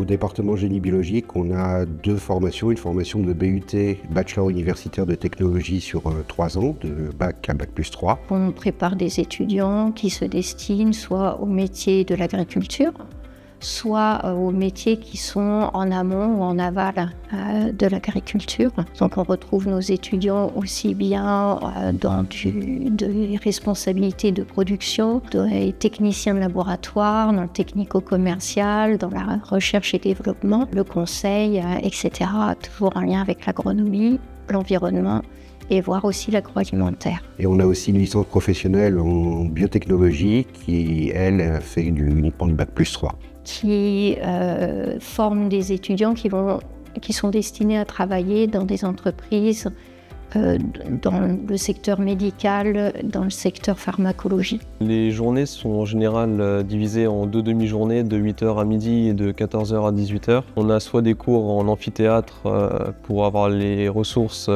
au département génie biologique, on a deux formations. Une formation de BUT, bachelor universitaire de technologie sur 3 ans, de bac à bac+3. On prépare des étudiants qui se destinent soit au métier de l'agriculture, soit aux métiers qui sont en amont ou en aval de l'agriculture. Donc on retrouve nos étudiants aussi bien dans des responsabilités de production, des techniciens de laboratoire, dans le technico-commercial, dans la recherche et développement, le conseil, etc. Toujours en lien avec l'agronomie, l'environnement et voire aussi l'agroalimentaire. Et on a aussi une licence professionnelle en biotechnologie qui, elle, fait uniquement du bac+3. Qui forment des étudiants qui sont destinés à travailler dans des entreprises dans le secteur médical, dans le secteur pharmacologie. Les journées sont en général divisées en 2 demi-journées de 8h à midi et de 14h à 18h. On a soit des cours en amphithéâtre pour avoir les ressources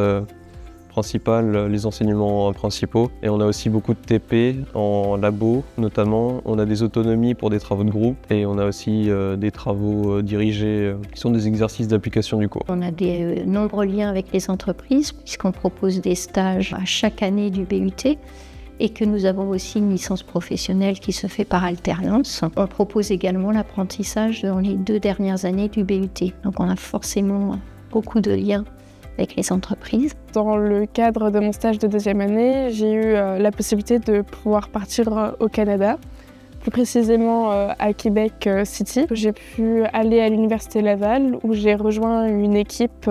principales, les enseignements principaux. Et on a aussi beaucoup de TP en labo notamment. On a des autonomies pour des travaux de groupe et on a aussi des travaux dirigés qui sont des exercices d'application du cours. On a des nombreux liens avec les entreprises puisqu'on propose des stages à chaque année du BUT et que nous avons aussi une licence professionnelle qui se fait par alternance. On propose également l'apprentissage dans les 2 dernières années du BUT. Donc on a forcément beaucoup de liens avec les entreprises. Dans le cadre de mon stage de 2e année, j'ai eu la possibilité de pouvoir partir au Canada, plus précisément à Québec City. J'ai pu aller à l'Université Laval où j'ai rejoint une équipe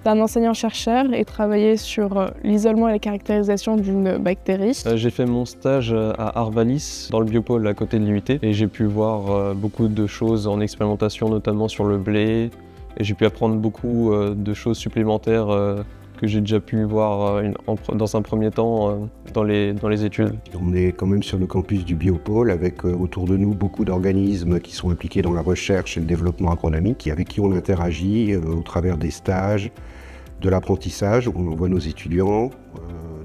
d'un enseignant-chercheur et travailler sur l'isolement et la caractérisation d'une bactérie. J'ai fait mon stage à Arvalis, dans le biopôle à côté de l'UT, et j'ai pu voir beaucoup de choses en expérimentation, notamment sur le blé. Et j'ai pu apprendre beaucoup de choses supplémentaires que j'ai déjà pu voir dans un premier temps dans les études. On est quand même sur le campus du Biopôle avec autour de nous beaucoup d'organismes qui sont impliqués dans la recherche et le développement agronomique, avec qui on interagit au travers des stages, de l'apprentissage, où on envoie nos étudiants,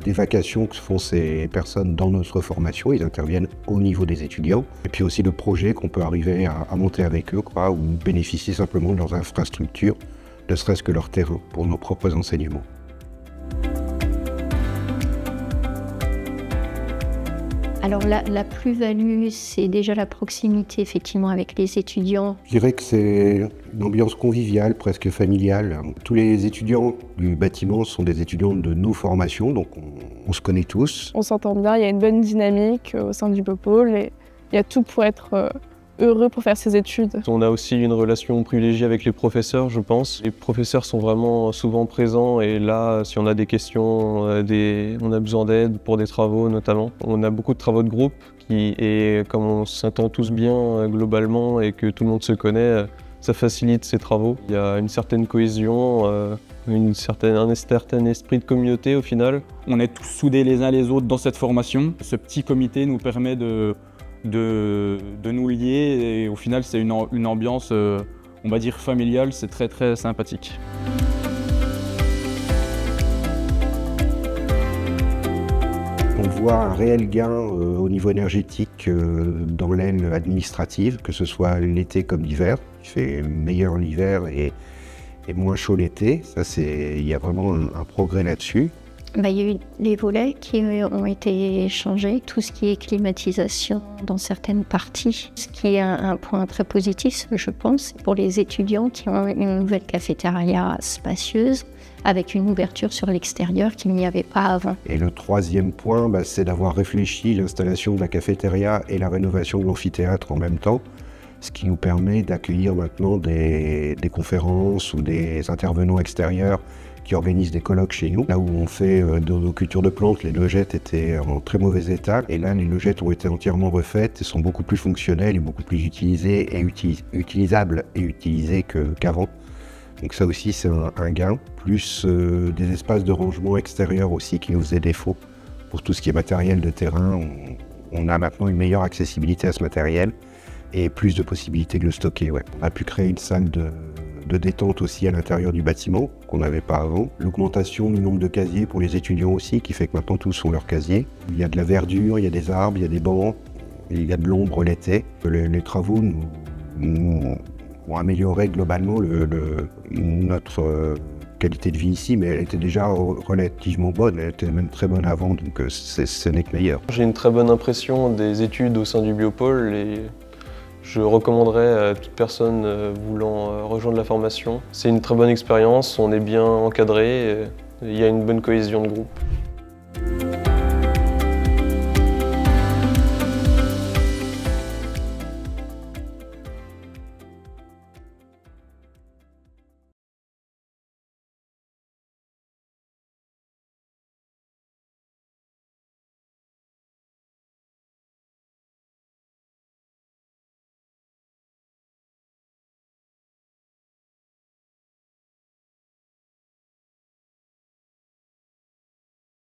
des vacations que font ces personnes dans notre formation, ils interviennent au niveau des étudiants, et puis aussi le projet qu'on peut arriver à monter avec eux, ou bénéficier simplement de leurs infrastructures, ne serait-ce que leur terrain pour nos propres enseignements. Alors la plus-value, c'est déjà la proximité effectivement avec les étudiants. Je dirais que c'est une ambiance conviviale, presque familiale. Tous les étudiants du bâtiment sont des étudiants de nos formations, donc on se connaît tous. On s'entend bien, il y a une bonne dynamique au sein du Biopôle et il y a tout pour être heureux pour faire ses études. On a aussi une relation privilégiée avec les professeurs, je pense. Les professeurs sont vraiment souvent présents et là, si on a des questions, on a besoin d'aide pour des travaux notamment. On a beaucoup de travaux de groupe et comme on s'entend tous bien globalement et que tout le monde se connaît, ça facilite ces travaux. Il y a une certaine cohésion, un certain esprit de communauté au final. On est tous soudés les uns les autres dans cette formation. Ce petit comité nous permet de nous lier et au final c'est une ambiance on va dire familiale, c'est très très sympathique. On voit un réel gain au niveau énergétique dans l'aile administrative, que ce soit l'été comme l'hiver. Il fait meilleur l'hiver et moins chaud l'été. Il y a vraiment un progrès là-dessus. Il y a eu les volets qui ont été changés, tout ce qui est climatisation dans certaines parties, ce qui est un point très positif, je pense, pour les étudiants qui ont une nouvelle cafétéria spacieuse avec une ouverture sur l'extérieur qu'il n'y avait pas avant. Et le 3e point, c'est d'avoir réfléchi l'installation de la cafétéria et la rénovation de l'amphithéâtre en même temps, ce qui nous permet d'accueillir maintenant des conférences ou des intervenants extérieurs qui organisent des colloques chez nous. Là où on fait de nos cultures de plantes, les logettes étaient en très mauvais état. Et là, les logettes ont été entièrement refaites et sont beaucoup plus fonctionnelles et beaucoup plus utilisées et utilisables et utilisées qu'avant. Donc ça aussi, c'est un gain. Plus des espaces de rangement extérieurs aussi qui nous faisaient défaut. Pour tout ce qui est matériel de terrain, on a maintenant une meilleure accessibilité à ce matériel et plus de possibilités de le stocker. Ouais. On a pu créer une salle de détente aussi à l'intérieur du bâtiment, qu'on n'avait pas avant. L'augmentation du nombre de casiers pour les étudiants aussi, qui fait que maintenant tous ont leur casier. Il y a de la verdure, il y a des arbres, il y a des bancs, il y a de l'ombre l'été. Les travaux nous ont amélioré globalement notre qualité de vie ici, mais elle était déjà relativement bonne, elle était même très bonne avant, donc ce n'est que meilleur. J'ai une très bonne impression des études au sein du Biopôle et je recommanderais à toute personne voulant rejoindre la formation. C'est une très bonne expérience, on est bien encadré, et il y a une bonne cohésion de groupe.